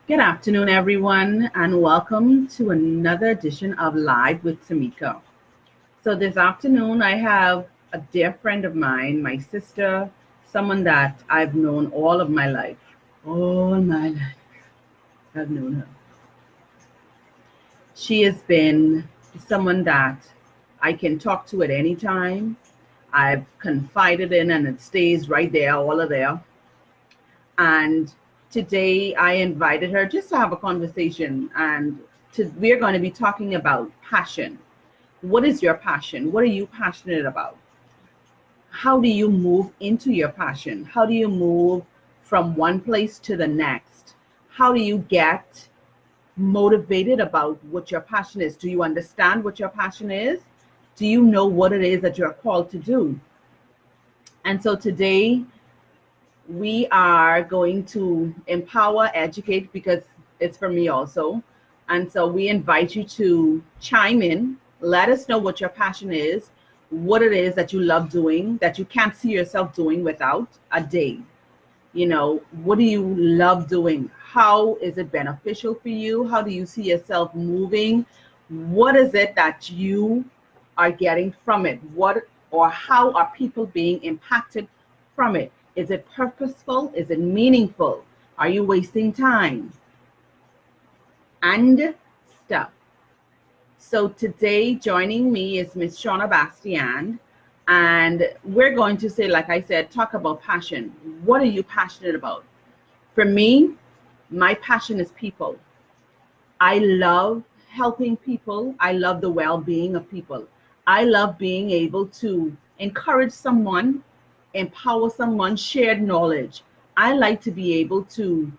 Good afternoon, everyone, and welcome to another edition of Live with Tamika. So, this afternoon, I have a dear friend of mine, my sister, someone that I've known all of my life. All my life, I've known her. She has been someone that I can talk to at any time. I've confided in, and it stays right there, all of there. And today I invited her just to have a conversation, and we're going to be talking about passion. What is your passion? What are you passionate about? How do you move into your passion? How do you move from one place to the next? How do you get motivated about what your passion is? Do you understand what your passion is? Do you know what it is that you're called to do? And so today we are going to empower, educate, because it's for me also. And so we invite you to chime in, let us know what your passion is, what it is that you love doing, that you can't see yourself doing without a day. What do you love doing? How is it beneficial for you? How do you see yourself moving? What is it that you are getting from it? What or how are people being impacted from it? Is it purposeful? Is it meaningful? Are you wasting time? And stuff. So today joining me is Miss Shonnah Bastian, and we're going to say, like I said, talk about passion. What are you passionate about? For me, my passion is people. I love helping people. I love the well-being of people. I love being able to encourage someone, empower someone, shared knowledge. I like to be able to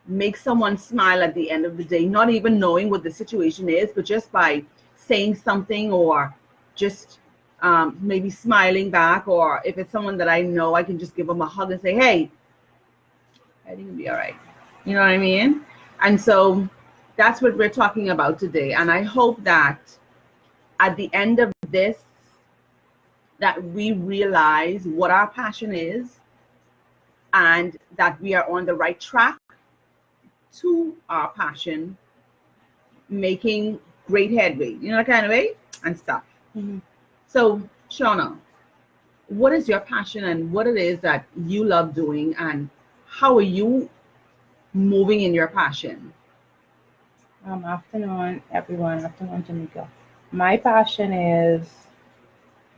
make someone smile at the end of the day, not even knowing what the situation is, but just by saying something, or just maybe smiling back, or if it's someone that I know, I can just give them a hug and say, hey, I think it'll be all right. You know what I mean? And so that's what we're talking about today. And I hope that at the end of this, that we realize what our passion is, and that we are on the right track to our passion, making great headway, that kind of way and stuff. Mm-hmm. So, Shonnah, what is your passion, and what it is that you love doing, and how are you moving in your passion? Afternoon, everyone. Afternoon, Tamika. My passion is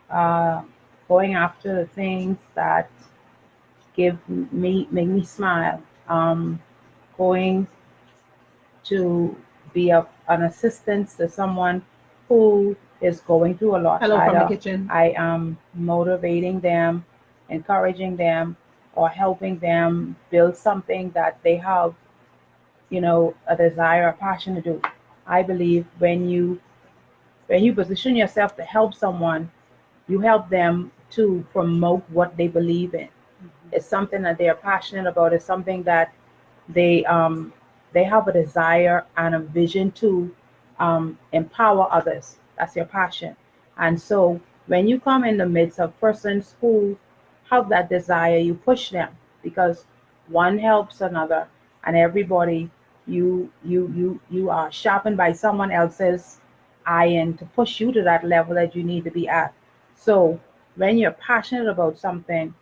uh, going after the things that make me smile. Going to be an assistance to someone who is going through a lot. Hello from the kitchen. I am motivating them, encouraging them, or helping them build something that they have, a desire, a passion to do. I believe when you position yourself to help someone, you help them to promote what they believe in. It's something that they are passionate about. It's something that they um, they have a desire and a vision to empower others. That's your passion. And so when you come in the midst of persons who have that desire, you push them, because one helps another, and everybody, you are sharpened by someone else's iron to push you to that level that you need to be at. So when you're passionate about something,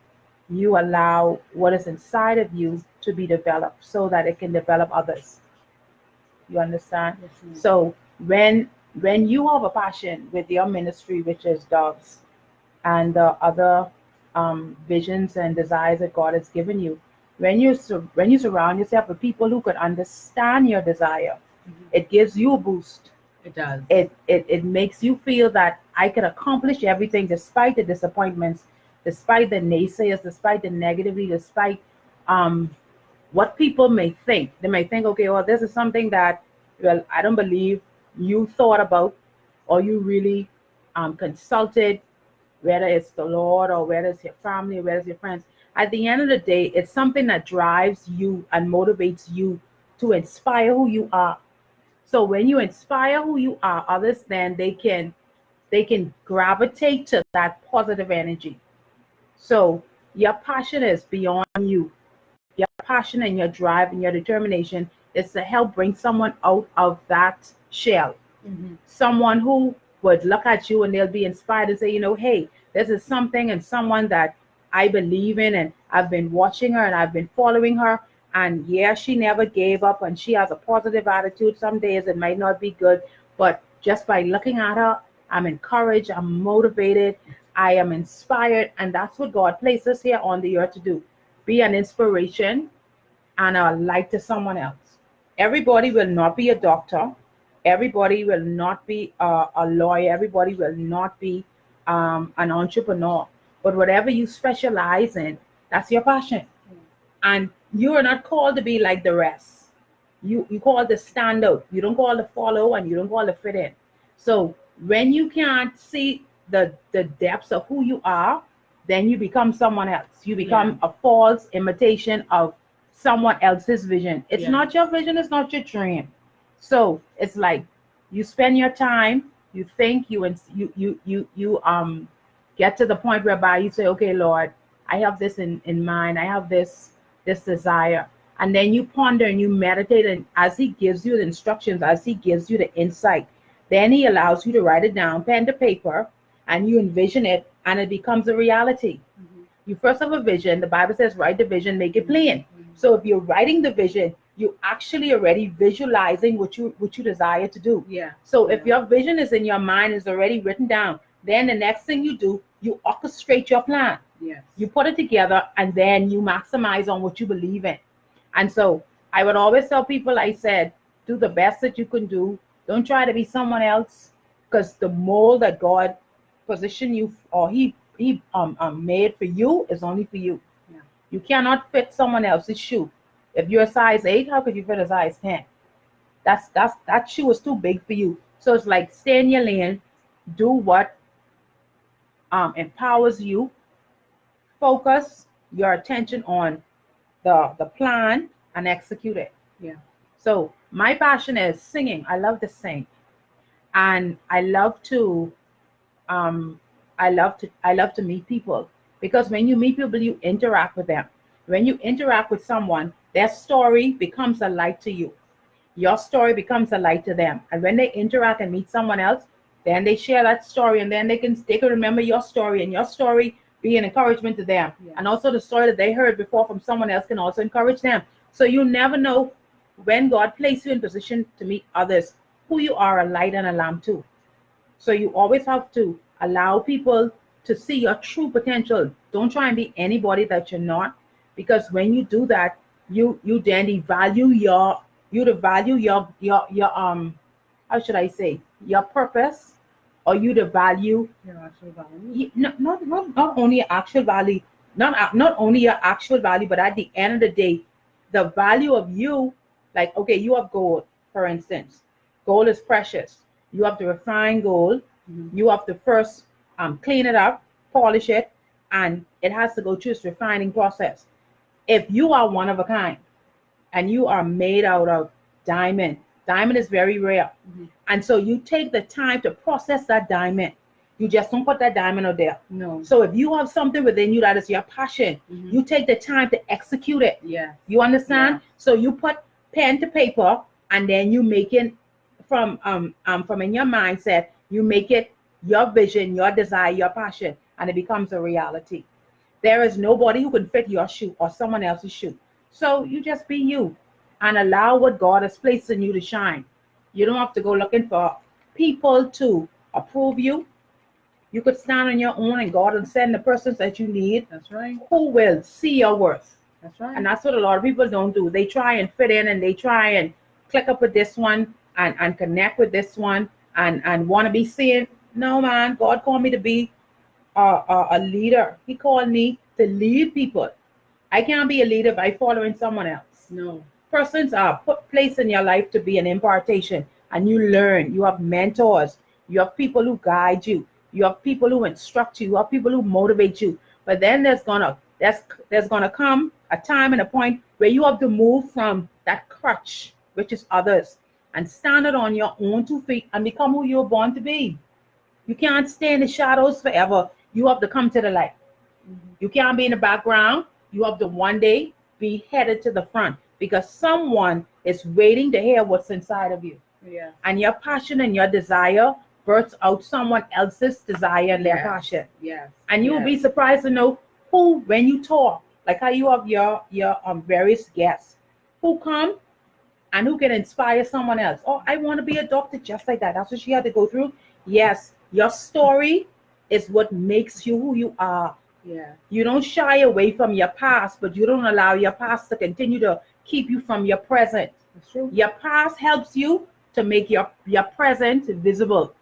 you allow what is inside of you to be developed so that it can develop others. You understand? Yes, ma'am. So when you have a passion with your ministry, which is dogs, and the other visions and desires that God has given you, when you surround yourself with people who could understand your desire, it gives you a boost. It does. It makes you feel that I can accomplish everything despite the disappointments, despite the naysayers, despite the negativity, despite um, what people may think. They may think, okay, well, this is something that, well, I don't believe you thought about, or you really consulted, whether it's the Lord or whether it's your family, or whether it's your friends. At the end of the day, it's something that drives you and motivates you to inspire who you are. So when you inspire who you are, others then they can gravitate to that positive energy. So your passion is beyond you. Your passion and your drive and your determination is to help bring someone out of that shell. Someone who would look at you and they'll be inspired and say, you know, hey, this is something and someone that I believe in, and I've been watching her and I've been following her. And yeah, she never gave up and she has a positive attitude. Some days it might not be good, but just by looking at her, I'm encouraged, I'm motivated, I am inspired. And that's what God placed us here on the earth to do: be an inspiration and a light to someone else. Everybody will not be a doctor. Everybody will not be a lawyer. Everybody will not be an entrepreneur. But whatever you specialize in, that's your passion. And you are not called to be like the rest. You call to stand out. You don't call to follow, and you don't call to fit in. So when you can't see the depths of who you are, then you become someone else. You become a false imitation of someone else's vision. It's not your vision, it's not your dream. So it's like you spend your time, you think, you get to the point whereby you say, okay, Lord, I have this in mind, I have this desire. And then you ponder and you meditate, and as he gives you the instructions, as he gives you the insight, then he allows you to write it down, pen to paper, and you envision it, and it becomes a reality. You first have a vision. The Bible says, write the vision, make it plain. So if you're writing the vision, you actually already visualizing what you desire to do. So if your vision is in your mind, is already written down, then the next thing you do, you orchestrate your plan. You put it together, and then you maximize on what you believe in. And so I would always tell people, I said, do the best that you can do. Don't try to be someone else, because the mold that God positioned you, or he made for you, is only for you. You cannot fit someone else's shoe. If you're a size 8, how could you fit a size 10? That shoe is too big for you. So it's like, stay in your lane, do what empowers you, focus your attention on the plan, and execute it. So my passion is singing. I love to sing, and I love to meet people, because when you meet people, you interact with them. When you interact with someone, their story becomes a light to you. Your story becomes a light to them. And when they interact and meet someone else, then they share that story, and then they can remember your story, and your story be an encouragement to them. And also the story that they heard before from someone else can also encourage them. So you never know when God placed you in position to meet others, who you are a light and a lamp to. So you always have to allow people to see your true potential. Don't try and be anybody that you're not, because when you do that, you then devalue your how should I say, your purpose, or you devalue your actual value. Not only your actual value, not only your actual value, but at the end of the day, the value of you. Like, okay, you have gold, for instance. Gold is precious. You have to refine gold. You have to first clean it up, polish it, and it has to go through its refining process. If you are one of a kind and you are made out of diamond is very rare. And so you take the time to process that diamond. You just don't put that diamond out there. No. So if you have something within you that is your passion, you take the time to execute it. You understand? So you put pen to paper, and then you make it from in your mindset, you make it your vision, your desire, your passion, and it becomes a reality. There is nobody who can fit your shoe or someone else's shoe. So you just be you and allow what God has placed in you to shine. You don't have to go looking for people to approve you. You could stand on your own, and God will send the persons that you need. That's right. Who will see your worth. That's right. And that's what a lot of people don't do. They try and fit in, and they try and click up with this one and connect with this one and want to be seen. No, man, God called me to be a leader. He called me to lead people. I can't be a leader by following someone else. No. Persons are put place in your life to be an impartation, and you learn. You have mentors. You have people who guide you. You have people who instruct you. You have people who motivate you. But then there's gonna come a time and a point where you have to move from that crutch, which is others, and stand it on your own 2 feet and become who you were born to be. You can't stay in the shadows forever. You have to come to the light. You can't be in the background. You have to one day be headed to the front because someone is waiting to hear what's inside of you. Yeah. And your passion and your desire births out someone else's desire and their passion. Yes. And you will be surprised to know who, when you talk, like how you have your various guests who come and who can inspire someone else. Oh, I want to be a doctor just like that. That's what she had to go through. Yes, your story is what makes you who you are. Yeah. You don't shy away from your past, but you don't allow your past to continue to keep you from your present. That's true. Your past helps you to make your present visible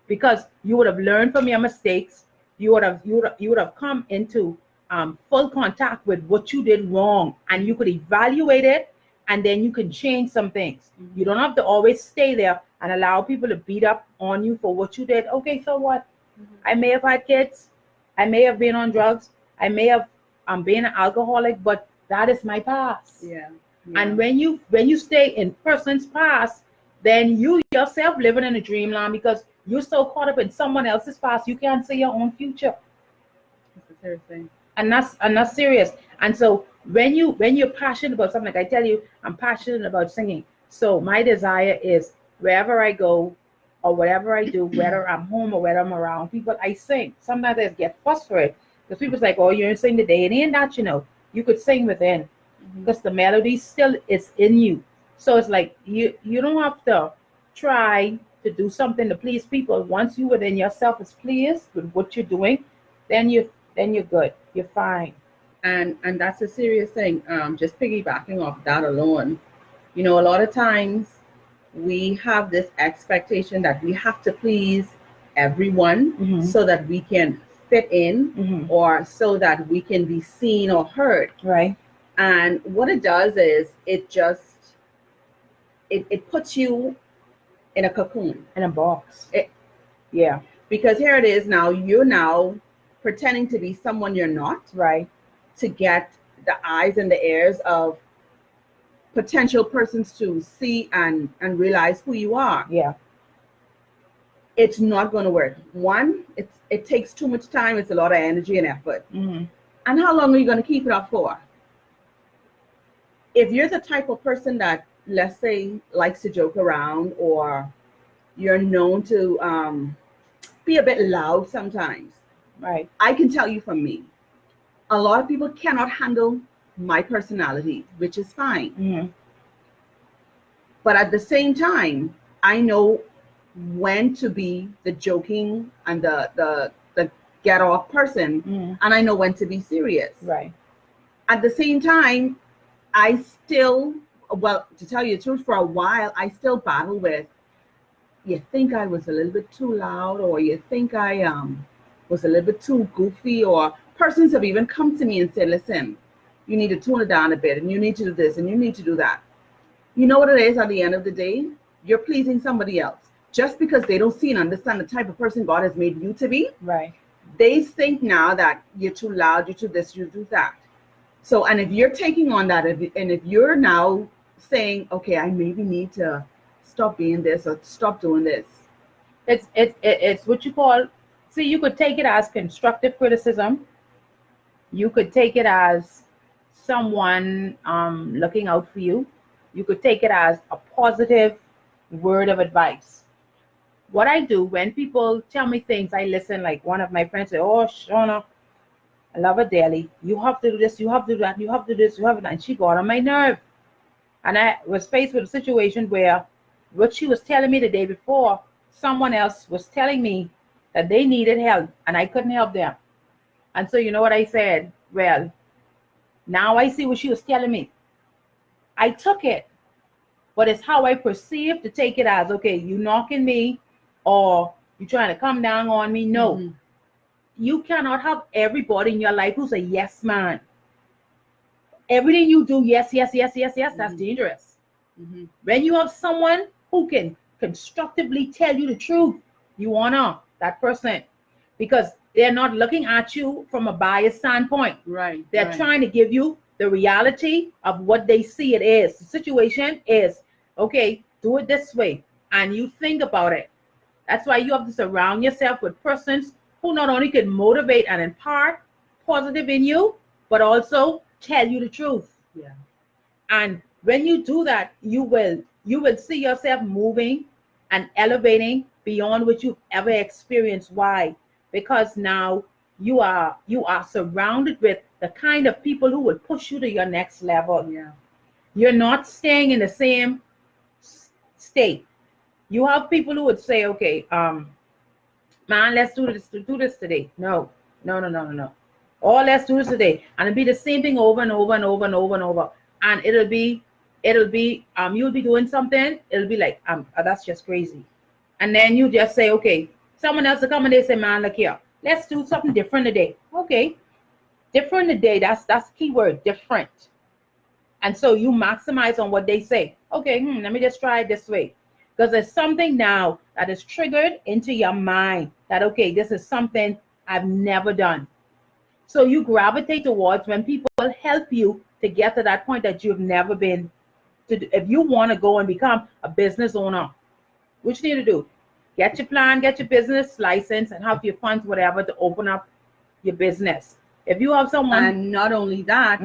because you would have learned from your mistakes. You would have come into full contact with what you did wrong, and you could evaluate it, and then you can change some things. Mm-hmm. You don't have to always stay there and allow people to beat up on you for what you did. Okay, so what? Mm-hmm. I may have had kids. I may have been on drugs. I may have been an alcoholic, but that is my past. Yeah. And when you stay in person's past, then you yourself living in a dreamland because you're so caught up in someone else's past, you can't see your own future. That's a serious thing. And that's serious. And so when you're passionate about something, like I tell you, I'm passionate about singing. So my desire is wherever I go or whatever I do, whether I'm home or whether I'm around people, I sing. Sometimes I get frustrated because people's like, oh, you didn't sing today. It ain't that, you could sing within because the melody still is in you. So it's like you don't have to try to do something to please people. Once you within yourself is pleased with what you're doing, then you're good. You're fine. And that's a serious thing. Just piggybacking off that alone, a lot of times we have this expectation that we have to please everyone so that we can fit in or so that we can be seen or heard. Right. And what it does is it puts you in a cocoon. In a box. Yeah. Because here it is now, you're now pretending to be someone you're not. Right. To get the eyes and the ears of potential persons to see and realize who you are. Yeah. It's not going to work. One, it takes too much time. It's a lot of energy and effort. Mm-hmm. And how long are you going to keep it up for? If you're the type of person that, let's say, likes to joke around, or you're known to be a bit loud sometimes. Right. I can tell you from me, a lot of people cannot handle my personality, which is fine. Mm-hmm. But at the same time, I know when to be the joking and the get off person, and I know when to be serious. Right. At the same time, I still, well, to tell you the truth, for a while, I still battle with, you think I was a little bit too loud, or you think I was a little bit too goofy, or persons have even come to me and said, listen, you need to tone it down a bit, and you need to do this, and you need to do that. You know what it is at the end of the day? You're pleasing somebody else. Just because they don't see and understand the type of person God has made you to be, right? They think now that you're too loud, you're too this, you do that. So, and if you're taking on that, and if you're now saying, okay, I maybe need to stop being this or stop doing this. It's what you call, see, you could take it as constructive criticism. You could take it as someone looking out for you. You could take it as a positive word of advice. What I do when people tell me things, I listen. Like one of my friends said, oh, Shonnah, I love her dearly. You have to do this, you have to do that, you have to do this, you have to do that. And she got on my nerve. And I was faced with a situation where what she was telling me the day before, someone else was telling me that they needed help and I couldn't help them. And so you know what I said? Well, now I see what she was telling me. I took it, but it's how I perceive to take it as, okay, you knocking me or you trying to come down on me. No, you cannot have everybody in your life who's a yes man. Everything you do, yes, yes, yes, yes, yes, that's dangerous. When you have someone who can constructively tell you the truth, you honor that person because they're not looking at you from a biased standpoint. Right. They're trying to give you the reality of what they see it is. The situation is, okay, do it this way. And you think about it. That's why you have to surround yourself with persons who not only can motivate and impart positive in you, but also tell you the truth. Yeah. And when you do that, you will see yourself moving and elevating beyond what you've ever experienced. Why? Because now you are surrounded with the kind of people who will push you to your next level. Yeah. You're not staying in the same state. You have people who would say, okay, man, let's do this today. No, no, no, no, no, no. Or let's do this today. And it'll be the same thing over and over and over and over and over. And it'll be you'll be doing something, it'll be like, that's just crazy. And then you just say, okay, someone else will come and they say, man, look here, let's do something different today. Okay. Different today, that's the key word, different. And so you maximize on what they say. Okay, let me just try it this way. Because there's something now that is triggered into your mind that, okay, this is something I've never done. So you gravitate towards when people help you to get to that point that you've never been to do. If you want to go and become a business owner, what you need to do, get your plan, get your business license, and have your funds, whatever, to open up your business. If you have someone, And not only that,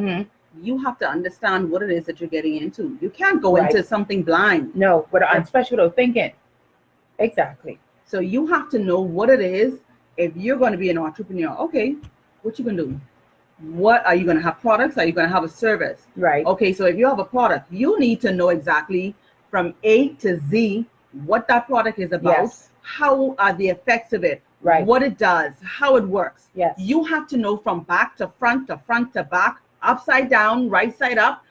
you have to understand what it is that you're getting into. You can't go Right. into something blind. no, but especially without thinking. Exactly. So you have to know what it is. If you're going to be an entrepreneur, okay, what you going to do? What are you going to have? Products? Are you going to have a service? Right. Okay, so if you have a product, you need to know exactly from A to Z what that product is about, Yes. how are the effects of it, Right. what it does, how it works. Yes. You have to know from back to front to back, upside down, right side up,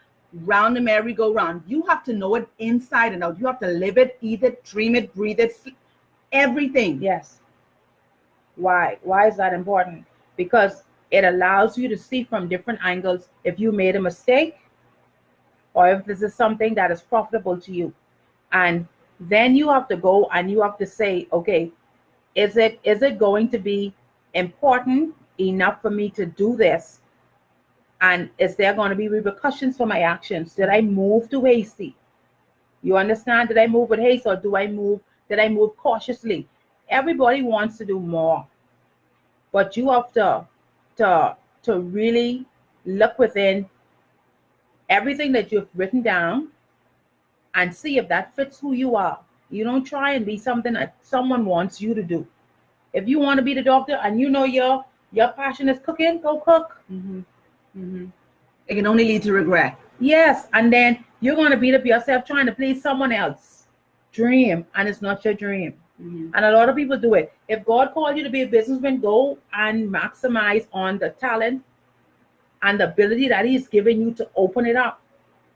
round the merry-go-round. You have to know it inside and out. You have to live it, eat it, dream it, breathe it, everything. Yes. Why? Why is that important? Because it allows you to see from different angles if you made a mistake or if this is something that is profitable to you. And then you have to go and you have to say, okay, is it going to be important enough for me to do this? And is there going to be repercussions for my actions? Did I move too hasty? You understand? Did I move with haste or did I move cautiously? Everybody wants to do more. But you have to really look within everything that you've written down and see if that fits who you are. You don't try and be something that someone wants you to do. If you want to be the doctor and you know your passion is cooking, go cook. It can only lead to regret. Yes, and then you're going to beat up yourself trying to please someone else. Dream, and it's not your dream. And a lot of people do it. If God called you to be a businessman, go and maximize on the talent and the ability that He's given you to open it up.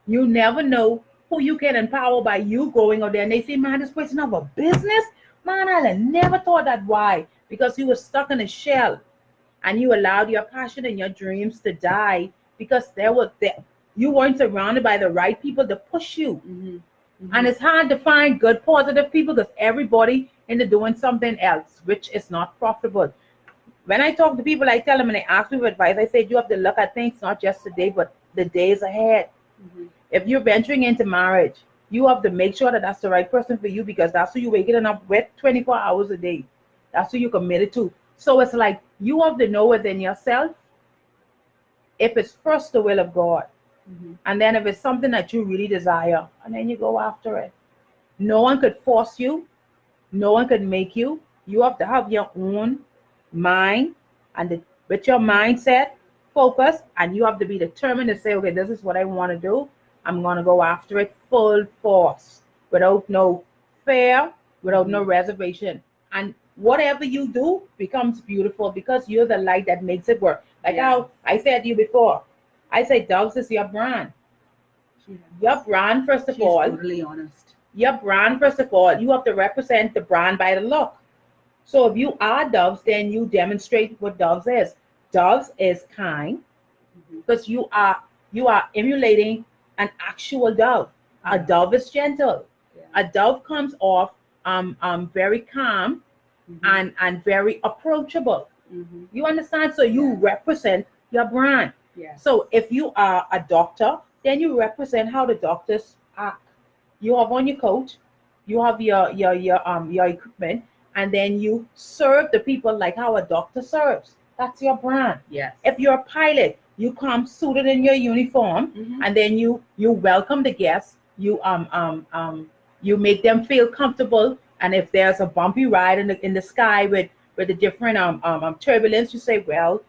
You never know who you can empower by you going out there. And they say, man, this person have a business? Man, I had never thought that. Why? Because you were stuck in a shell and you allowed your passion and your dreams to die because you weren't surrounded by the right people to push you. And it's hard to find good, positive people because everybody into doing something else, which is not profitable. When I talk to people, I tell them and they ask me for advice, I say, you have to look at things not just today, but the days ahead. If you're venturing into marriage, you have to make sure that that's the right person for you because that's who you're waking up with 24 hours a day. That's who you're committed to. So it's like you have to know within yourself if it's first the will of God. And then if it's something that you really desire, and then you go after it. No one could force you. No one could make you. You have to have your own mind and with your mindset, focus, and you have to be determined to say, okay, this is what I want to do. I'm going to go after it full force without no fear, without no reservation. And whatever you do becomes beautiful because you're the light that makes it work. Like how I said to you before, I say Doves is your brand. Your brand, first of all. Totally honest. Your brand, first of all, you have to represent the brand by the look. So if you are Doves, then you demonstrate what Doves is. Doves is kind because you are emulating an actual dove. A dove is gentle. A dove comes off very calm and very approachable. You understand? So you represent your brand. So if you are a doctor, then you represent how the doctors act. You have on your coat, you have your equipment, and then you serve the people like how a doctor serves. That's your brand. Yes. If you're a pilot, You come suited in your uniform, and then you welcome the guests. You make them feel comfortable. And if there's a bumpy ride in the sky with the different turbulence, you say, well,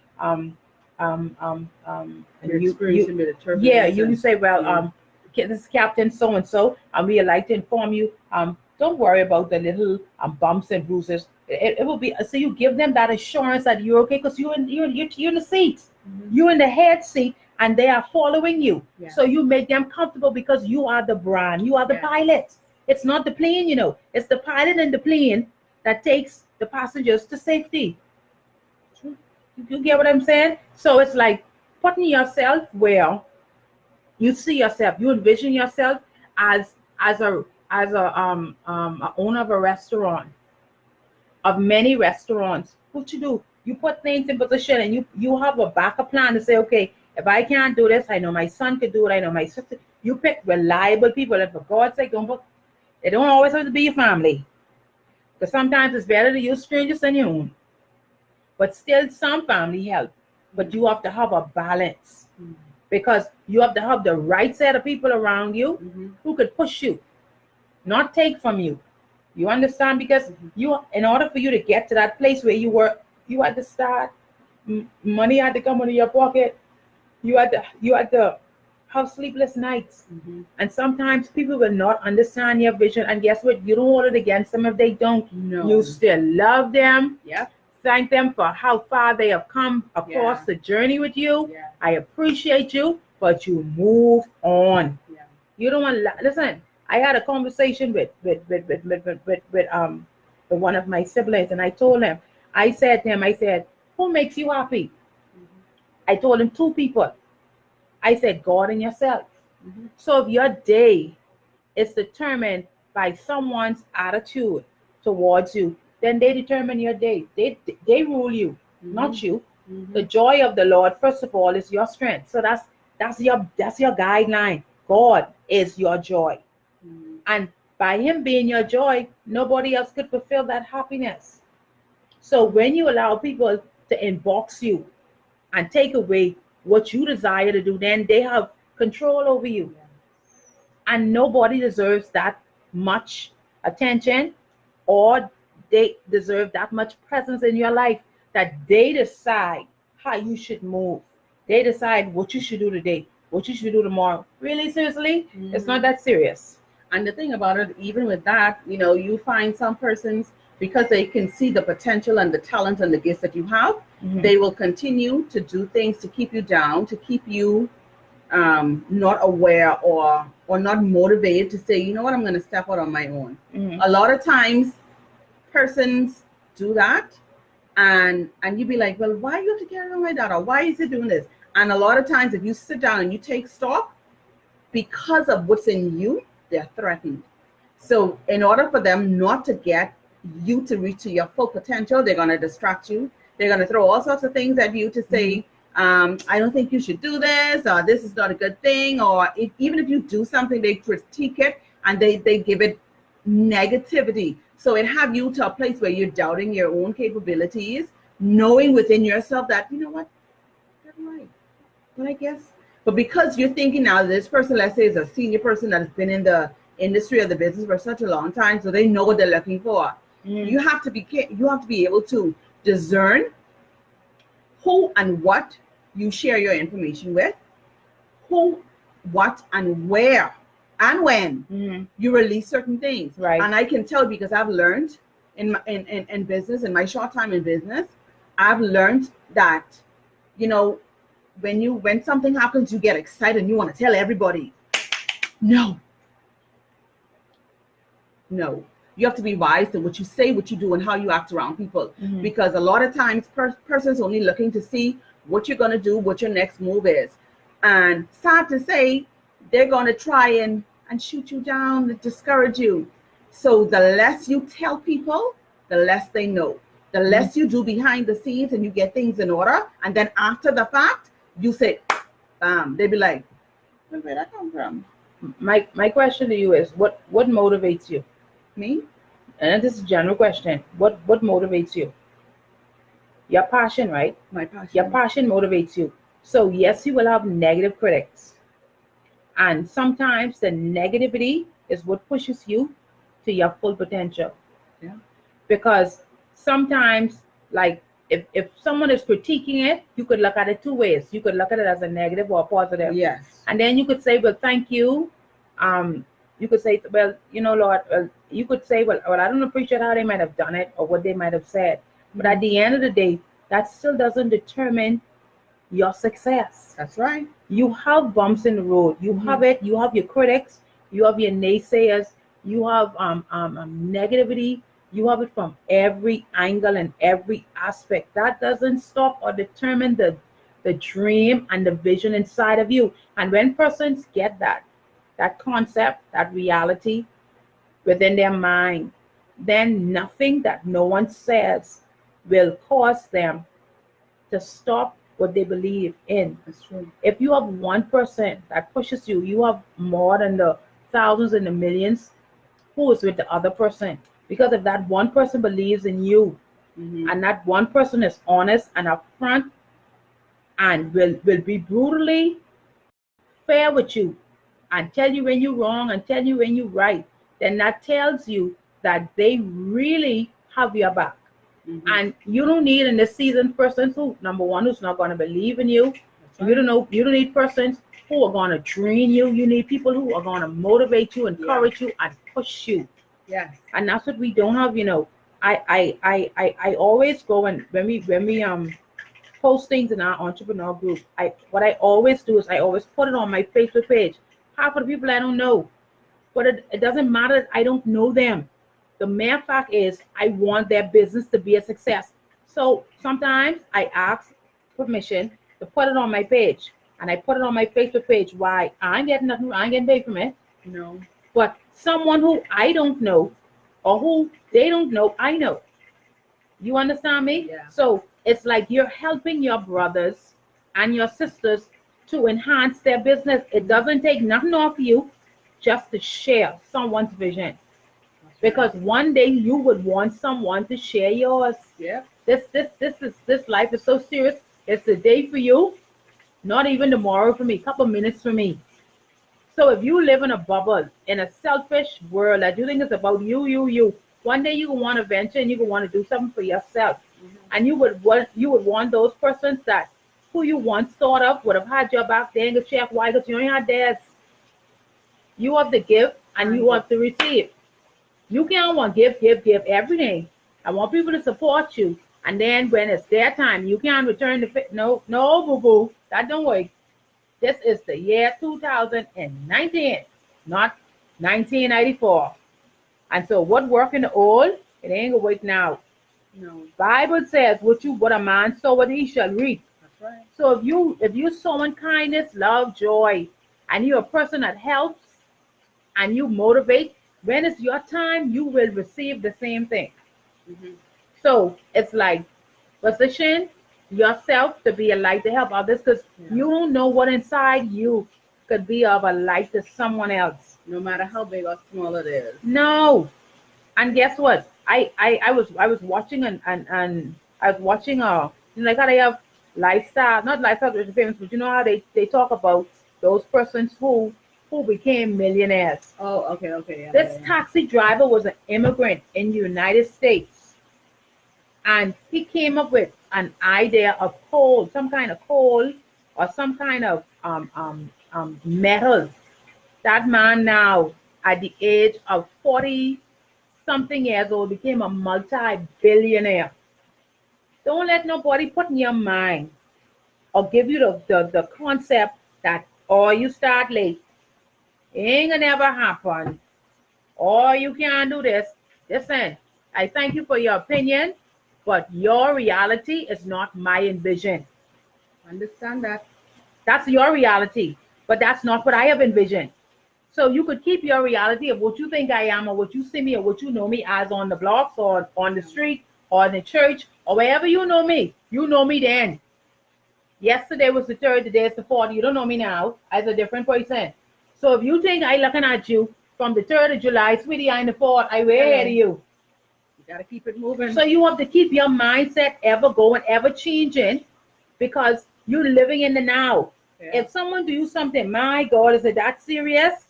You're you experiencing a bit of yeah, turbulence. you say, well, this is Captain so and so, and we would like to inform you. Don't worry about the little bumps and bruises. It will be so. You give them that assurance that you're okay because you're in the seat, you're in the head seat, and they are following you. Yeah. So you make them comfortable because you are the brand, you are the pilot. It's not the plane, it's the pilot and the plane that takes the passengers to safety. You get what I'm saying? So it's like putting yourself where you see yourself, you envision yourself as a owner of a restaurant, of many restaurants. What you do, you put things in position, and you have a backup plan to say, okay, if I can't do this, I know my son can do it, I know my sister. You pick reliable people, and for God's sake, it don't always have to be your family, because sometimes it's better to use strangers than your own. But still, some family help. But you have to have a balance, because you have to have the right set of people around you who could push you, not take from you. You understand? Because in order for you to get to that place where you were, you had to start. Money had to come out of your pocket. You had to have sleepless nights. And sometimes people will not understand your vision. And guess what? You don't hold it against them if they don't. No. You still love them. Yeah. Thank them for how far they have come across the journey with you. Yeah. I appreciate you, but you move on. Yeah. You don't want to listen. I had a conversation with one of my siblings, and I told him, I said to him, I said, who makes you happy? I told him 2 people. I said, God and yourself. So if your day is determined by someone's attitude towards you, then they determine your day. They rule you, not you. The joy of the Lord, first of all, is your strength. So that's your guideline. God is your joy. And by him being your joy, nobody else could fulfill that happiness. So when you allow people to inbox you and take away what you desire to do, then they have control over you. And nobody deserves that much attention, or they deserve that much presence in your life, that they decide how you should move. They decide what you should do today, what you should do tomorrow. Really, seriously? It's not that serious. And the thing about it, even with that, you find some persons, because they can see the potential and the talent and the gifts that you have, they will continue to do things to keep you down, to keep you not aware or not motivated to say, you know what, I'm going to step out on my own. A lot of times persons do that, and you'd be like, well, why you have to carry on like that, or why is it doing this? And a lot of times if you sit down and you take stock, because of what's in you, they're threatened. So in order for them not to get you to reach to your full potential, they're going to distract you. They're going to throw all sorts of things at you to say, I don't think you should do this, or this is not a good thing. Or even if you do something, they critique it and they give it negativity. So it have you to a place where you're doubting your own capabilities, knowing within yourself that, you know what, that's right. But I guess, but because you're thinking now, this person, let's say, is a senior person that has been in the industry or the business for such a long time, so they know what they're looking for. You have to be able to discern who and what you share your information with, who, what, and where and when you release certain things. Right. And I can tell, because I've learned in business, in my short time in business, I've learned that, when something happens, you get excited and you want to tell everybody. No. You have to be wise to what you say, what you do, and how you act around people. Because a lot of times persons only looking to see what you're going to do, what your next move is. And sad to say, they're going to try and shoot you down, and discourage you. So the less you tell people, the less they know. The less you do behind the scenes and you get things in order, and then after the fact, you say, bam, they be like, where did that come from? My question to you is, what motivates you? Me? And this is a general question. What motivates you? Your passion, right? My passion. Your passion motivates you. So yes, you will have negative critics, and sometimes the negativity is what pushes you to your full potential. Yeah. Because sometimes, like, if someone is critiquing it, you could look at it two ways. You could look at it as a negative or a positive. Yes. And then you could say, well, thank you. You could say, well, Lord, you could say, well, I don't appreciate how they might have done it or what they might have said. But at the end of the day, that still doesn't determine your success. That's right. You have bumps in the road. You have it. You have your critics. You have your naysayers. You have negativity. You have it from every angle and every aspect. That doesn't stop or determine the dream and the vision inside of you. And when persons get that concept, that reality within their mind, then nothing that no one says will cause them to stop what they believe in. That's true. If you have one person that pushes you, you have more than the thousands and the millions who is with the other person. Because if that one person believes in you, and that one person is honest and upfront and will be brutally fair with you and tell you when you're wrong and tell you when you're right, then that tells you that they really have your back. And you don't need in this season persons who, number one, who's not going to believe in you. Right. You don't need persons who are going to drain you. You need people who are going to motivate you, encourage you, and push you. Yes. And that's what we don't have. I always go, and when we post things in our entrepreneur group, what I always do is I always put it on my Facebook page. Half of the people I don't know, but it doesn't matter. I don't know them. The mere fact is, I want their business to be a success. So sometimes I ask permission to put it on my page, and I put it on my Facebook page. Why? I ain't getting nothing. I ain't getting paid from it. No. But someone who I don't know, or who they don't know, I know. You understand me? Yeah. So it's like you're helping your brothers and your sisters to enhance their business. It doesn't take nothing off you just to share someone's vision. Because one day you would want someone to share yours. Yeah. This life is so serious. It's a day for you, not even tomorrow for me, a couple minutes for me. So if you live in a bubble, in a selfish world that you think is about you, one day you will want to venture and you will want to do something for yourself. And you would want those persons that who you once thought of would have had your back. They ain't gonna check why, because you ain't had theirs. You have to give and you have to receive. You can't want give everything. I want people to support you. And then when it's their time, you can't return the fit. No, boo-boo. That don't work. This is the year 2019, not 1994. And so what work in the old, it ain't gonna work now. No. Bible says what a man sow, what he shall reap. That's right. So if you sowing kindness, love, joy, and you're a person that helps and you motivate, when it's your time, you will receive the same thing. So it's like position yourself to be a light to help others, because you don't know what inside you could be of a light to someone else. No matter how big or small it is. No. And guess what? I was watching and I was watching like how they have lifestyle, not lifestyle rich famous, but you know how they talk about those persons who became millionaires. Oh, okay. Yeah, this taxi driver was an immigrant in the United States, and he came up with an idea of coal, some kind of coal or some kind of metal. That man now, at the age of 40 something years old, became a multi-billionaire. Don't let nobody put in your mind or give you the concept that, oh, you start late, it ain't gonna never happen, or you can't do this. Listen, I thank you for your opinion, but your reality is not my envision. Understand that. That's your reality, but that's not what I have envisioned. So you could keep your reality of what you think I am, or what you see me, or what you know me as on the blocks or on the street or in the church or wherever you know me. You know me then. Yesterday was the 3rd, today is the 4th. You don't know me now as a different person. So if you think I looking at you from the 3rd of July, sweetie, I'm the 4th, I way ahead of you. You got to keep it moving. So you have to keep your mindset ever going, ever changing, because You're living in the now. Yeah. If someone do you something, my God, is it that serious?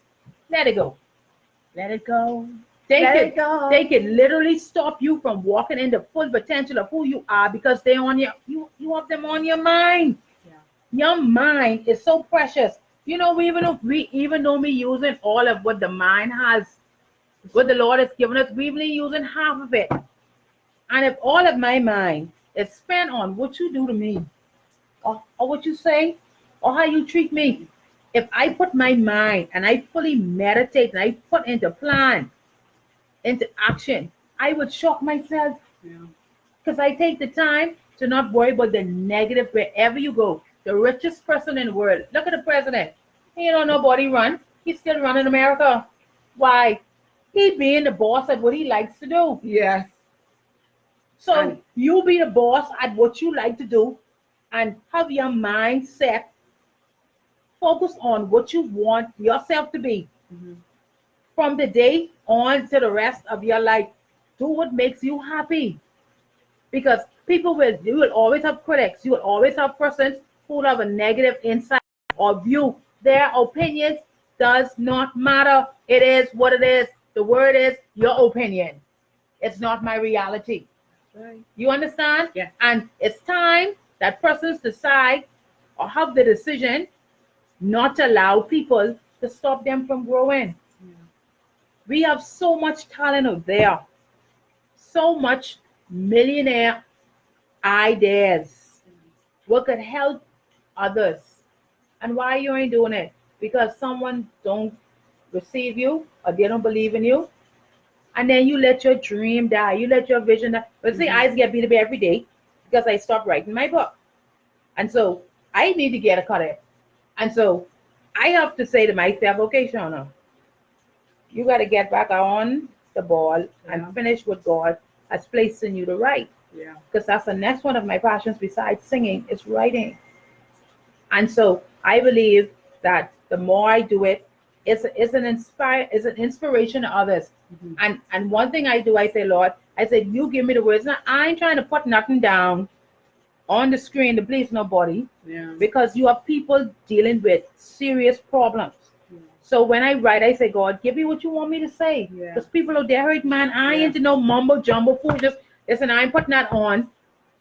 Let it go. Let it go. They Let can it go. they can literally stop you from walking in the full potential of who you are because they on you have them on your mind. Yeah. Your mind is so precious. You know, we even though we using all of what the mind has, what the Lord has given us, we've been using half of it. And if all of my mind is spent on what you do to me, or what you say, or how you treat me, if I put my mind and I fully meditate and I put into plan, into action, I would shock myself Yeah. because I take the time to not worry about the negative wherever you go. The richest person in the world. Look at the president. He don't nobody run. He's still running America. Why? He being the boss at what he likes to do. Yes. So And you be the boss at what you like to do and have your mindset focus on what you want yourself to be mhm. from the day on to the rest of your life. Do what makes you happy. Because you will always have critics, you will always have persons who will have a negative insight or view. Their opinions does not matter. It is what it is. The word is your opinion. It's not my reality. Right. You understand? Yes. And it's time that persons decide or have the decision not to allow people to stop them from growing. Yeah. We have so much talent out there, so much millionaire ideas, what could help others. And why you ain't doing it? Because someone don't receive you or they don't believe in you. And then you let your dream die. You let your vision die. But see, I get beat up every day because I stopped writing my book. And so I need to get a cut at. And so I have to say to myself, okay, Shonnah, you got to get back on the ball and finish what God has placed in you to write. Yeah. Because that's the next one of my passions besides singing is writing. And so I believe that the more I do it, it's an inspiration to others. Mm-hmm. And one thing I do, I say, Lord, I said, you give me the words. Now I ain't trying to put nothing down on the screen to please nobody. Yeah. Because you have people dealing with serious problems. Yeah. So when I write, I say, God, give me what you want me to say. Yeah. Because people out there hurt, man. I ain't into no mumbo jumbo fool. Just listen, I ain't putting that on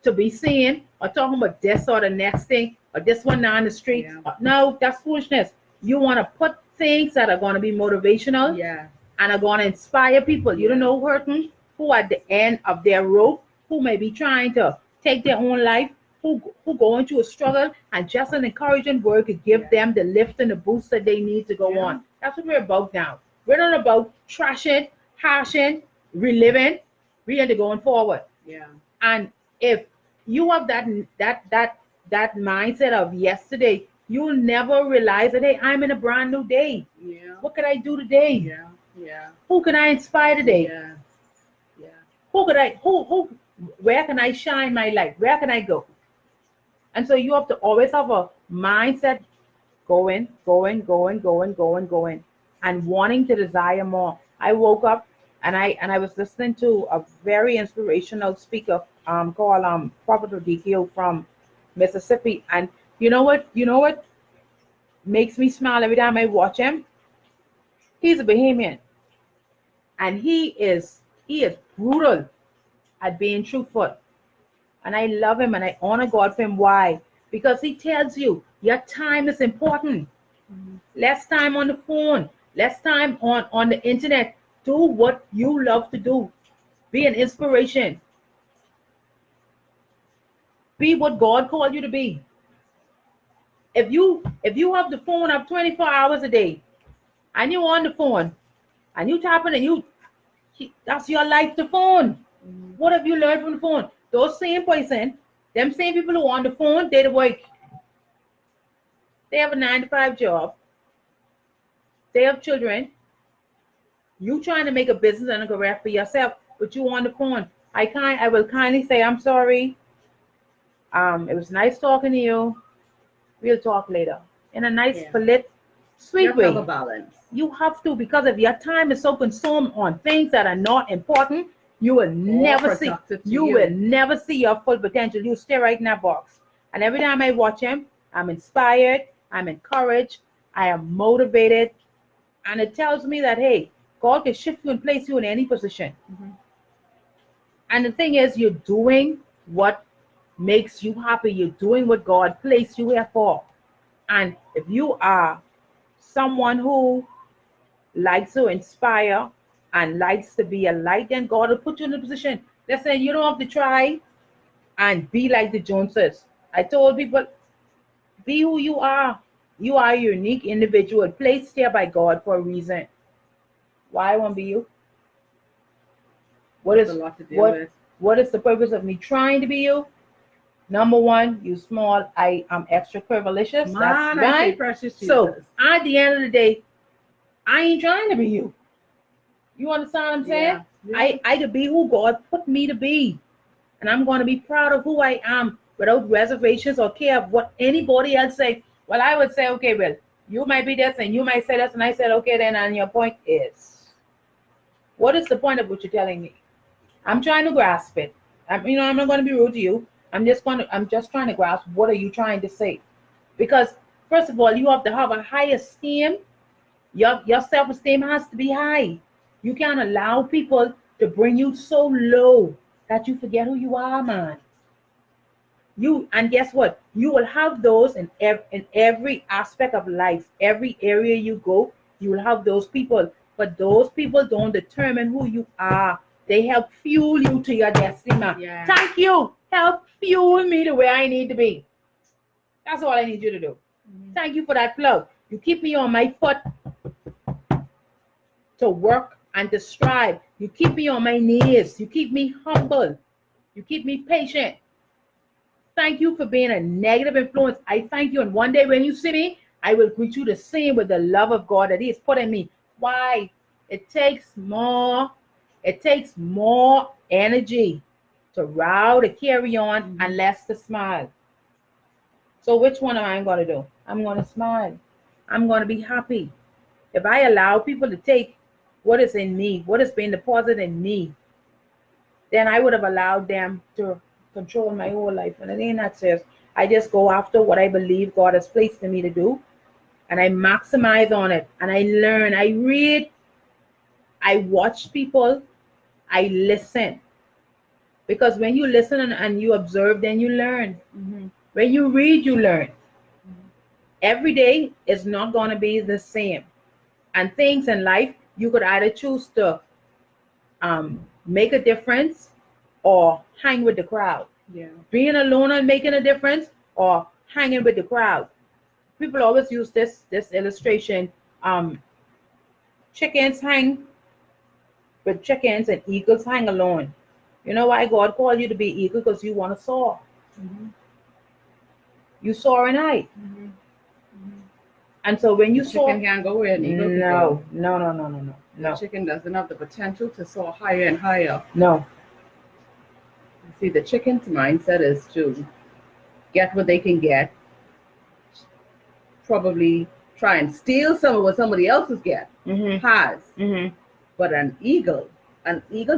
to be seen or talking about this or the next thing or this one down the street. Yeah. No, that's foolishness. You want to put things that are going to be motivational Yeah. and are going to inspire people. You don't know hurting who at the end of their rope, who may be trying to take their own life, who go into a struggle, and just an encouraging word could give them the lift and the boost that they need to go on. That's what we're about now. We're not about trashing, hashing, reliving. We are going forward. Yeah. And if you have that mindset of yesterday, you'll never realize that hey, I'm in a brand new day. Yeah. What can I do today? Yeah. Yeah. Who can I inspire today? Yeah. Yeah. Who where can I shine my light? Where can I go? And so you have to always have a mindset going, and wanting to desire more. I woke up and I was listening to a very inspirational speaker called Prophet DQ from Mississippi. And you know what makes me smile every time I watch him? He's a Bahamian. And he is brutal at being truthful. And I love him and I honor God for him. Why? Because he tells you your time is important. Mm-hmm. Less time on the phone, less time on the internet. Do what you love to do. Be an inspiration. Be what God called you to be. If you have the phone up 24 hours a day and you're on the phone and you tapping and that's your life, the phone. Mm-hmm. What have you learned from the phone? Those same person, them same people who are on the phone, they work. They have a 9 to 5 job. They have children. You trying to make a business and a career for yourself, but you on the phone. I will kindly say I'm sorry. It was nice talking to you. We'll talk later. In a nice, sweet way. Have a balance. You have to, because if your time is so consumed on things that are not important, you will never see. You will never see your full potential. You stay right in that box. And every time I watch him, I'm inspired, I'm encouraged, I am motivated, and it tells me that, hey, God can shift you and place you in any position. Mhm. And the thing is, you're doing what makes you happy. You're doing what God placed you here for. And if you are someone who likes to inspire and likes to be a light, then God will put you in a position. Listen, you don't have to try and be like the Joneses. I told people, be who you are. You are a unique individual placed here by God for a reason. Why won't be you? What That's is a lot to deal what with. what is the purpose of me trying to be you? Number one, you small. I am extra privileged. That's Man, I say right. precious So Jesus. at the end of the day, I ain't trying to be you. You understand what I'm saying? Yeah. I could be who God put me to be. And I'm going to be proud of who I am without reservations or care of what anybody else say. Well, I would say, okay, well, you might be this and you might say this. And I said, okay, then, and your point is, what is the point of what you're telling me? I'm trying to grasp it. I'm not going to be rude to you. I'm just trying to grasp what are you trying to say? Because first of all, you have to have a high esteem. Your self-esteem has to be high. You can't allow people to bring you so low that you forget who you are, man. And guess what? You will have those in every aspect of life, every area you go. You will have those people, but those people don't determine who you are. They help fuel you to your destiny, man. Yeah. Thank you. Help fuel me to where I need to be. That's all I need you to do. Thank you for that plug. You keep me on my foot to work and to strive. You keep me on my knees. You keep me humble. You keep me patient. Thank you for being a negative influence. I thank you. And one day when you see me, I will greet you the same with the love of God that He has put in me. Why? It takes more energy to row, to carry on, and less to smile. So which one am I going to do? I'm going to smile. I'm going to be happy. If I allow people to take what is in me, what has been deposited in me, then I would have allowed them to control my whole life. And it ain't that serious. I just go after what I believe God has placed in me to do, and I maximize on it. And I learn, I read, I watch people, I listen. Because when you listen and you observe, then you learn. When you read, you learn. Every day is not going to be the same. And things in life, you could either choose to make a difference or hang with the crowd. Yeah. Being alone and making a difference or hanging with the crowd. People always use this illustration. Chickens hang with chickens and eagles hang alone. You know why God called you to be eagle? Because you want to soar. You soar in height. And so when you soar, Chicken can't go where an eagle can no, go. no. The chicken doesn't have the potential to soar higher and higher. No. See, the chicken's mindset is to get what they can get, probably try and steal some of what somebody else has. But an eagle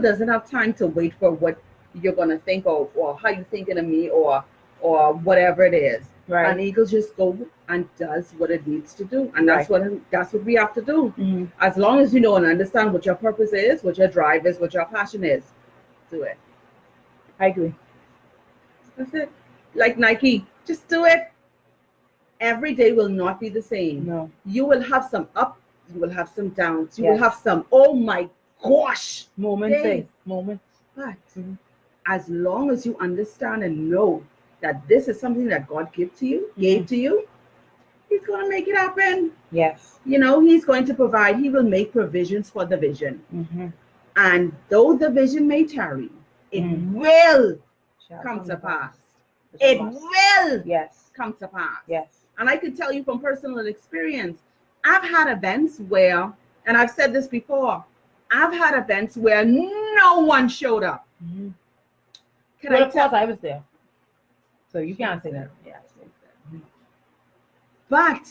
doesn't have time to wait for what you're going to think or how you thinking of me or whatever it is. Right. An eagle just go and does what it needs to do, and that's what we have to do. As long as you know and understand what your purpose is, what your drive is, what your passion is, do it. I agree. That's it. Like Nike, just do it. Every day will not be the same. No. You will have some up, you will have some downs, you will have some, oh my gosh, moments. But as long as you understand and know that this is something that God gave to you, He's going to make it happen. Yes. He's going to provide. He will make provisions for the vision. And though the vision may tarry, it will come to pass. It will come to pass. Yes. And I can tell you from personal experience, I've had events where, and I've said this before, I've had events where no one showed up. Of course I was there. So you can't say that. Yes. But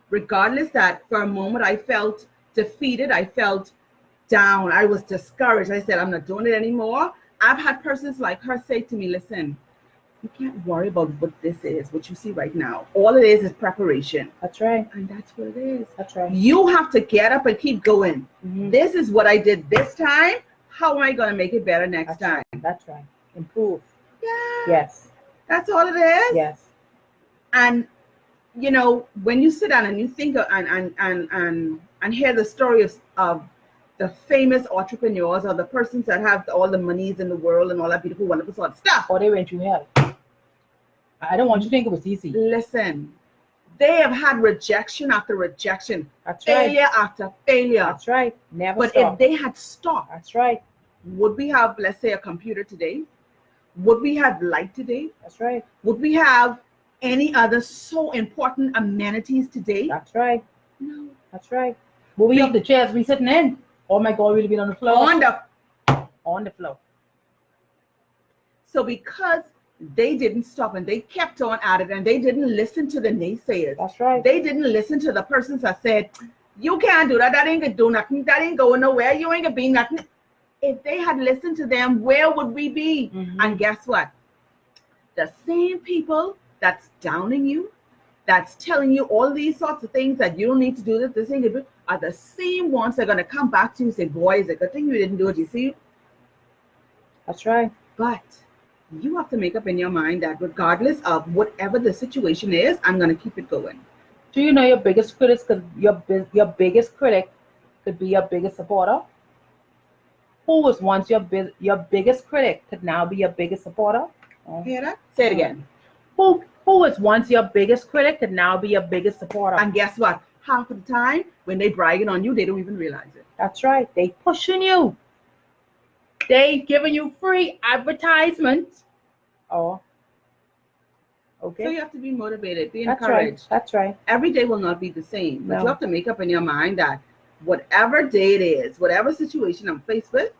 regardless that for a moment I felt defeated, I felt down, I was discouraged. I said, I'm not doing it anymore. I've had persons like her say to me, listen, You can't worry about what this is, what you see right now. All it is preparation. That's right. And that's what it is. That's right. You have to get up and keep going. Mm-hmm. This is what I did this time. How am I going to make it better next That's time? right. That's right. Improve. Yeah. Yes. That's all it is. Yes. And you know, when you sit down and you think and hear the story of the famous entrepreneurs or the persons that have all the monies in the world and all that beautiful, wonderful sort of stuff. Or they went through hell. I don't want you to think it was easy. Listen, they have had rejection after rejection. That's failure right. after failure. That's right. Never But stop. if they had stopped, That's right. would we have, let's say, a computer today? Would we have light today? That's right. Would we have any other so important amenities today? That's right. No. That's right. Will we have the chairs we sitting in? Oh my God, we'll be on the floor. On the floor. So because they didn't stop and they kept on at it and they didn't listen to the naysayers. That's right. They didn't listen to the persons that said, you can't do that. That ain't gonna do nothing. That ain't going nowhere. You ain't gonna be nothing. If they had listened to them, where would we be? Mm-hmm. And guess what? The same people that's downing you, that's telling you all these sorts of things that you don't need to do this ain't good, are the same ones that are going to come back to you and say, boy, it's a good thing you didn't do it. You see? That's right. But you have to make up in your mind that regardless of whatever the situation is, I'm going to keep it going. Do you know your biggest critics could your biggest critic could be your biggest supporter? Who was once your biggest critic could now be your biggest supporter? Hear that? Say it again. Who was once your biggest critic could now be your biggest supporter? And guess what? Half of the time, when they bragging on you, they don't even realize it. That's right. They pushing you. They giving you free advertisements. Oh, okay. So you have to be motivated, be That's encouraged. right. That's right. Every day will not be the same, but No. you have to make up in your mind that whatever day it is, whatever situation I'm faced with,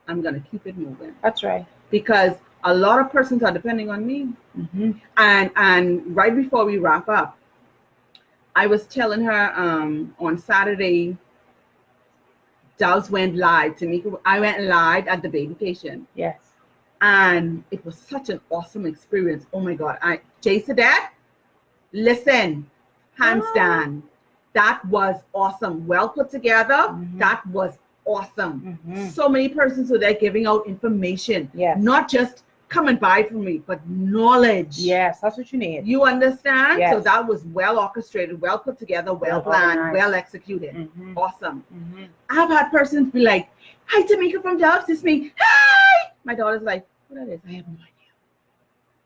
I'm going to keep it moving. That's right. Because a lot of persons are depending on me. Mm-hmm. And right before we wrap up, I was telling her on Saturday, Dows went live. Tamika, I went live at the babycation. Yes. And it was such an awesome experience. Oh my God. Jason, Dad, listen, handstand. That was awesome. Well put together. Mm-hmm. That was awesome. Mm-hmm. So many persons who they're giving out information. Yes. Not just come and buy from me, but knowledge. Yes, that's what you need. You understand? Yes. So that was well orchestrated, well put together, well planned, organized. well executed. Mm-hmm. Awesome. Mm-hmm. I've had persons be like, hi, Tamika from Jobs, this me. Hi! My daughter's like, what that is? I have no idea.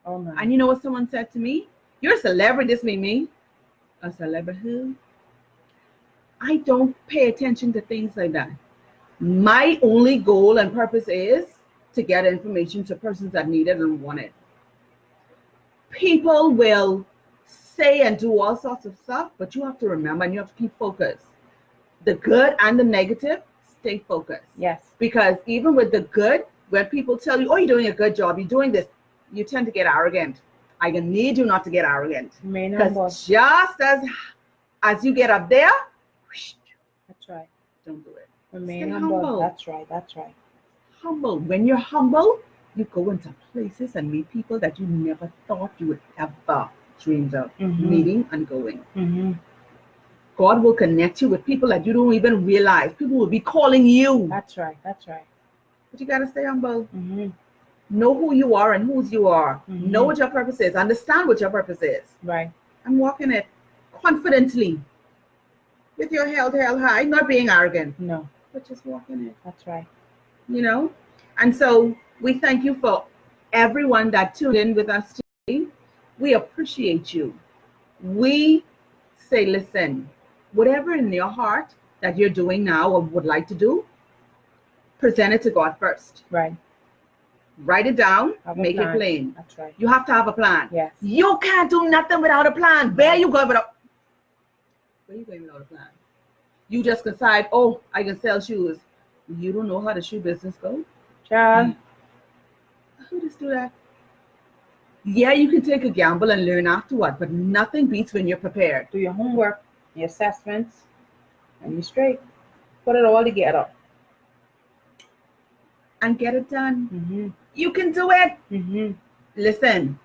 Oh my. And you know what someone said to me? You're a celebrity, this me. A celebrity? I don't pay attention to things like that. My only goal and purpose is to get information to persons that need it and want it. People will say and do all sorts of stuff, but you have to remember and you have to keep focused. The good and the negative, stay focused. Yes. Because even with the good, when people tell you, oh, you're doing a good job, you're doing this, you tend to get arrogant. I need you not to get arrogant. Because just as you get up there, whoosh, that's right. Don't do it. Remain Stay humble. humble. That's right. That's right. Humble. When you're humble, you go into places and meet people that you never thought you would ever dreamed of meeting and going. Mm-hmm. God will connect you with people that you don't even realize. People will be calling you. That's right. That's right. But you got to stay humble. Mm-hmm. Know who you are and whose you are. Mm-hmm. Know what your purpose is. Understand what your purpose is. Right. And walk in it confidently. With your head held high. Not being arrogant. No. But just walk in it. That's right. You know? And so we thank you for everyone that tuned in with us today. We appreciate you. We say, listen, whatever in your heart that you're doing now or would like to do, present it to God first. Right. Write it down, Have a make plan. it plain. That's right. You have to have a plan. Yes. You can't do nothing without a plan. Where you going without? Where you going without a plan? You just decide, oh, I can sell shoes. You don't know how the shoe business goes. Child. Who just do that? Yeah, you can take a gamble and learn afterward, but nothing beats when you're prepared. Do your homework, your assessments, and you're straight. Put it all together. And get it done. Mm-hmm. You can do it. Mm-hmm. Listen,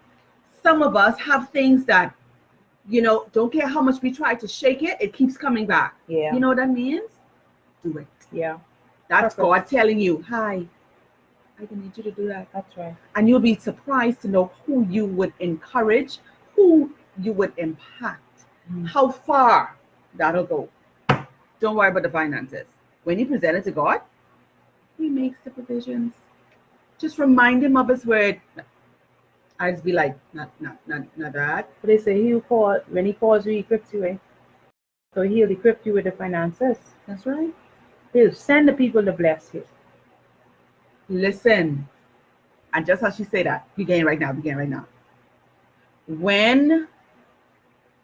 some of us have things that, don't care how much we try to shake it, it keeps coming back. Yeah. You know what that means? Do it. Yeah. That's Perfect. God telling you, hi, I need you to do that. That's right. And you'll be surprised to know who you would encourage, who you would impact, how far that'll go. Don't worry about the finances. When you present it to God, He makes the provisions. Just remind Him of His word. I'd just be like, not that. But they say when He calls you, He equips you, eh? So He'll equip you with the finances. That's right. He'll send the people to bless you. Listen, and just as she say that, begin right now. When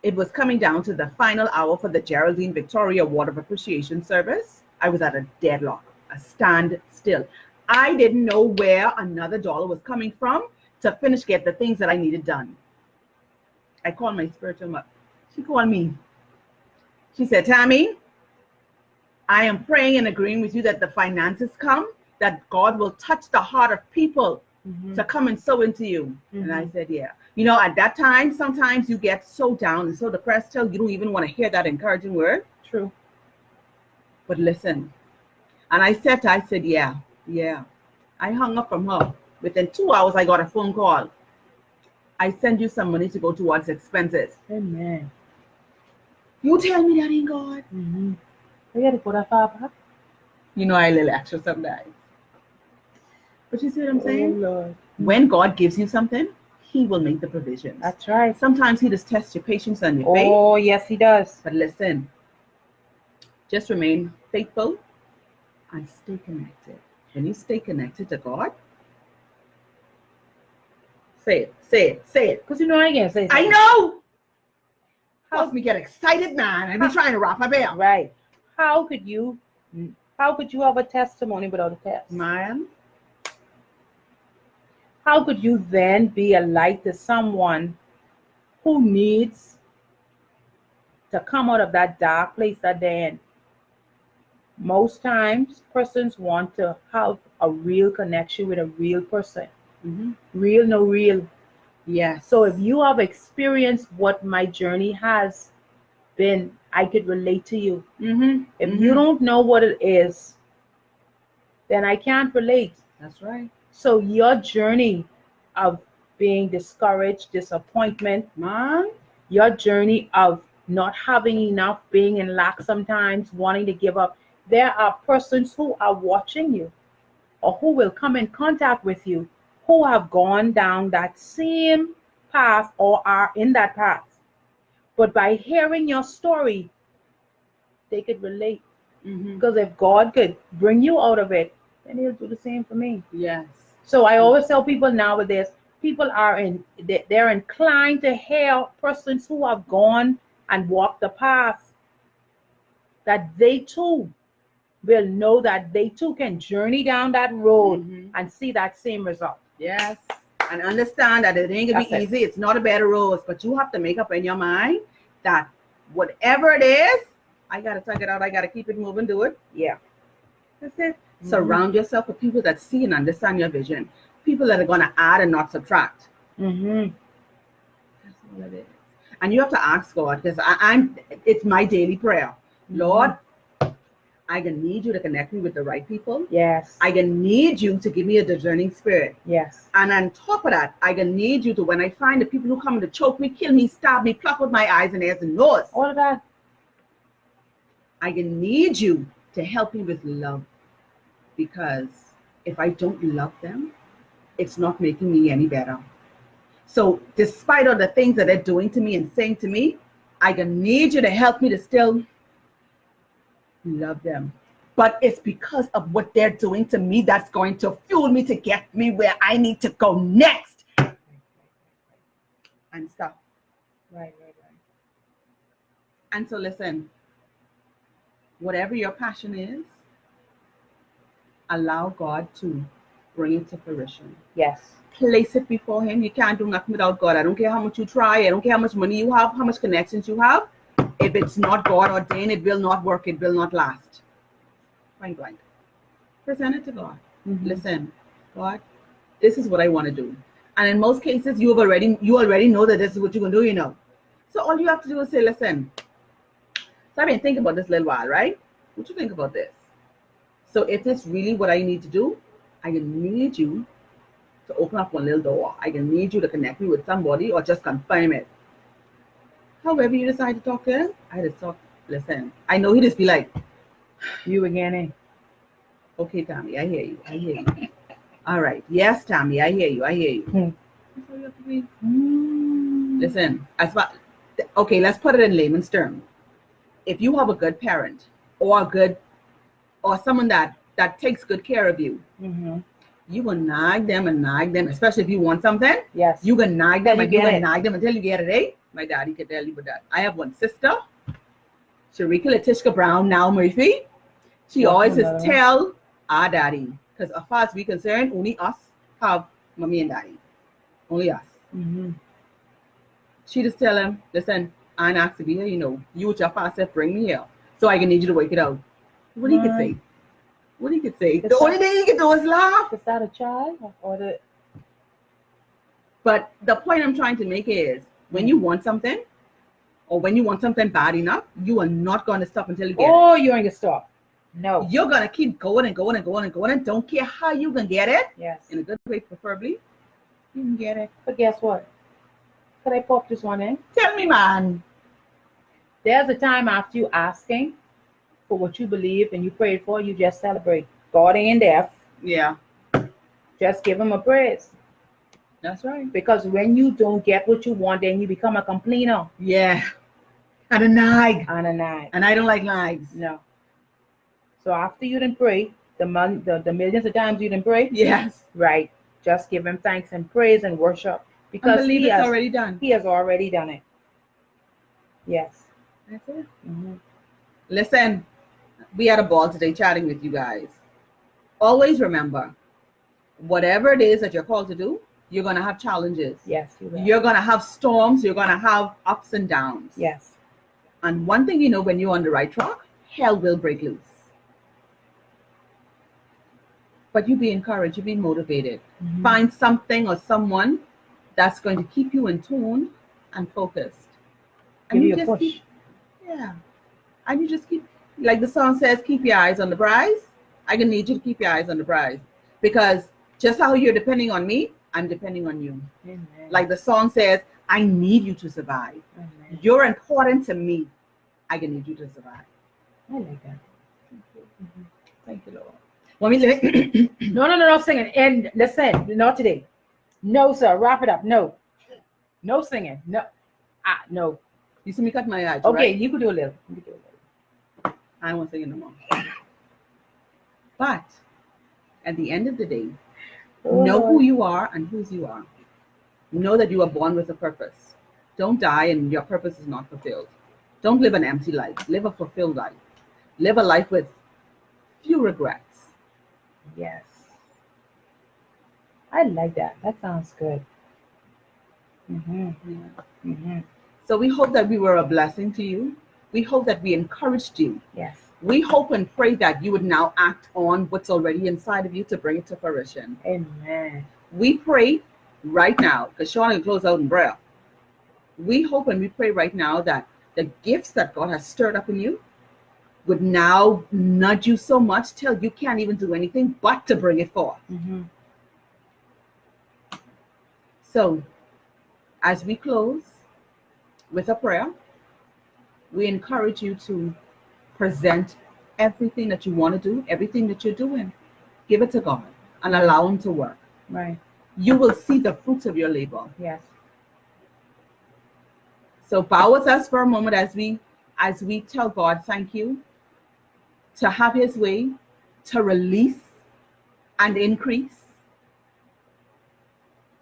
it was coming down to the final hour for the Geraldine Victoria Award of Appreciation service, I was at a deadlock, a standstill. I didn't know where another dollar was coming from to get the things that I needed done. I called my spiritual mother. She called me. She said, Tammy, I am praying and agreeing with you that the finances come, that God will touch the heart of people to come and sow into you. And I said, yeah. At that time, sometimes you get so down and so depressed till you don't even want to hear that encouraging word. True. But listen. And I said, yeah. I hung up from her. Within 2 hours, I got a phone call. I send you some money to go towards expenses. Amen. You tell me that ain't God. You got to put that far back. I little extra sometimes. But you see what I'm saying? Oh, Lord. When God gives you something, He will make the provisions. That's right. Sometimes He just tests your patience and your faith. Oh, yes, He does. But listen, just remain faithful and stay connected. When you stay connected to God, say it. Because I can't say something. I know! Helps me get excited, man. I be trying to wrap my bell. Right. How could you have a testimony without a test? Man. How could you then be a light to someone who needs to come out of that dark place that they're in? Most times, persons want to have a real connection with a real person. Real, no real. Yes. So if you have experienced what my journey has been, I could relate to you. If you don't know what it is, then I can't relate. That's right. So your journey of being discouraged, disappointment, your journey of not having enough, being in lack sometimes, wanting to give up, there are persons who are watching you or who will come in contact with you who have gone down that same path or are in that path. But by hearing your story, they could relate. Because if God could bring you out of it, then He'll do the same for me. Yes. So I always tell people nowadays, people they're inclined to hear persons who have gone and walked the path, that they too will know that they too can journey down that road and see that same result. Yes. And understand that it ain't gonna be easy. It's not a bed of roses, but you have to make up in your mind that whatever it is, I gotta tug it out. I gotta keep it moving, do it. Yeah. That's it. Surround yourself with people that see and understand your vision. People that are gonna add and not subtract. That's all it is. And you have to ask God, because it's my daily prayer. Lord, I gonna need you to connect me with the right people. Yes. I gonna need you to give me a discerning spirit. Yes. And on top of that, I gonna need you to, when I find the people who come to choke me, kill me, stab me, pluck with my eyes and ears and nose, all of that, I gonna need you to help me with love. Because if I don't love them, it's not making me any better. So despite all the things that they're doing to me and saying to me, I gonna need you to help me to still love them. But it's because of what they're doing to me that's going to fuel me to get me where I need to go next. And stuff. Right. And so listen, whatever your passion is, allow God to bring it to fruition. Yes. Place it before Him. You can't do nothing without God. I don't care how much you try. I don't care how much money you have, how much connections you have. If it's not God ordained, it will not work. It will not last. Point blank. Present it to God. Listen, God, this is what I want to do. And in most cases, you already know that this is what you're gonna do. So all you have to do is say, listen, so I've been thinking about this a little while, right? What you think about this? So if it's really what I need to do, I need you to open up one little door. I need you to connect me with somebody or just confirm it. However you decide to talk to him, I just talk, listen. I know he just be like, You again, okay, Tammy, I hear you. All right. Yes, Tammy, I hear you. That's how you have to be. Listen, okay, let's put it in layman's terms. If you have a good parent or someone that takes good care of you, you will nag them, especially if you want something. Yes. You can nag them Until you get it. nag them until you get it, eh? My daddy can tell you about that. I have one sister, Sharika Letishka Brown, now Murphy. She always says, tell our daddy. Because as far as we're concerned, only us have mommy and daddy. Only us. She just tell him, listen, I ain't asked to be here, You with your fast self, bring me here. So I can need you to work it out. What he could say? What he could say? The only thing he can do is laugh. Is that a child or the? But the point I'm trying to make is, when you want something, or when you want something bad enough, you are not going to stop until you get it. Oh, you ain't gonna stop. No. You're going to keep going and don't care how you can get it. Yes. In a good way, preferably. You can get it. But guess what? Could I pop this one in? Tell me, man. There's a time after you asking for what you believe and you prayed for, you just celebrate. God ain't deaf. Yeah. Just give him a praise. That's right. Because when you don't get what you want, then you become a complainer. Yeah. And a nag. And I don't like nags. No. So after you didn't pray, the millions of times you didn't pray. Yes. Right. Just give him thanks and praise and worship. Because it's already done. He has already done it. Yes. That's it. Listen, we had a ball today chatting with you guys. Always remember, whatever it is that you're called to do, you're going to have challenges. Yes, you will. You're going to have storms. You're going to have ups and downs. Yes. And one thing when you're on the right track, hell will break loose. But you be encouraged. You be motivated. Find something or someone that's going to keep you in tune and focused. Give you a push. And you just keep, like the song says, keep your eyes on the prize. I can need you to keep your eyes on the prize. Because just how you're depending on me, I'm depending on you. Amen. Like the song says, I need you to survive. Amen. You're important to me. I can need you to survive. I like that. Thank you, Lord. Want me to No, singing. And listen, not today. No, sir. Wrap it up. No singing. No. You see me cut my eyes. Okay, right? you could do a little. I don't want to sing it no more. But at the end of the day, know who you are and whose you are. Know that you are born with a purpose. Don't die and your purpose is not fulfilled. Don't live an empty life. Live a fulfilled life. Live a life with few regrets. Yes. I like that. That sounds good. So we hope that we were a blessing to you. We hope that we encouraged you. Yes. We hope and pray that you would now act on what's already inside of you to bring it to fruition. Amen. We pray right now, because Shonnah will close out in prayer. We hope and we pray right now that the gifts that God has stirred up in you would now nudge you so much till you can't even do anything but to bring it forth. So, as we close with a prayer, we encourage you to present everything that you want to do, everything that you're doing. Give it to God and allow Him to work. Right. You will see the fruits of your labor. Yes. So bow with us for a moment as we tell God thank you, to have His way, to release and increase,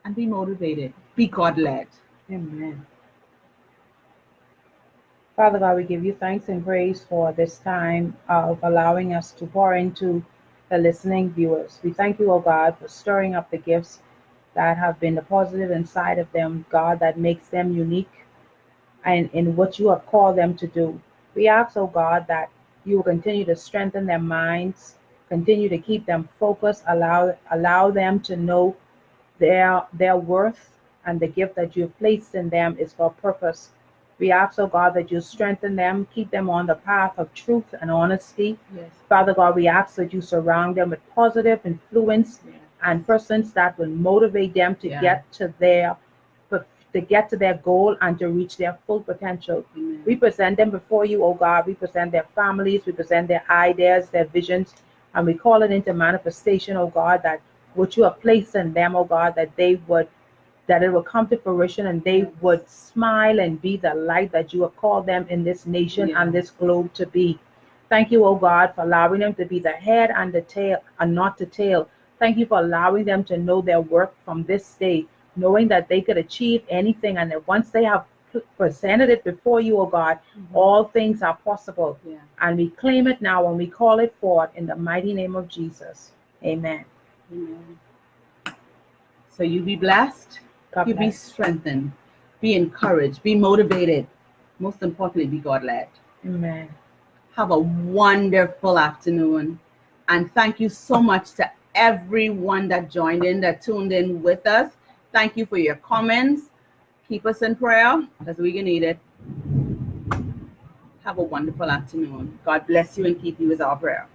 and be motivated. Be God-led. Amen. Father God, we give you thanks and praise for this time of allowing us to pour into the listening viewers. We thank you, oh God, for stirring up the gifts that have been deposited inside of them, God, that makes them unique and in what you have called them to do. We ask, oh God, that you will continue to strengthen their minds, continue to keep them focused, allow them to know their worth and the gift that you've placed in them is for a purpose. We ask, oh God, that you strengthen them, keep them on the path of truth and honesty. Yes. Father God, we ask that you surround them with positive influence Yes. and persons that will motivate them to Yeah. get to their goal and to reach their full potential. Amen. We present them before you, oh God. We present their families, we present their ideas, their visions, and we call it into manifestation, oh God, that what you have placed in them, oh God, that it will come to fruition and they Yes. would smile and be the light that you have called them in this nation and this globe to be. Thank you, oh God, for allowing them to be the head and the tail and not the tail. Thank you for allowing them to know their work from this day, knowing that they could achieve anything, and that once they have presented it before you, oh God, all things are possible. Yeah. And we claim it now and we call it forth in the mighty name of Jesus. Amen. Amen. So you be blessed, God you be bless. strengthened, be encouraged, be motivated. Most importantly, be God led. Amen. Have a wonderful afternoon. And thank you so much to everyone that joined in, that tuned in with us. Thank you for your comments. Keep us in prayer because we're going to need it. Have a wonderful afternoon. God bless you and keep you is our prayer.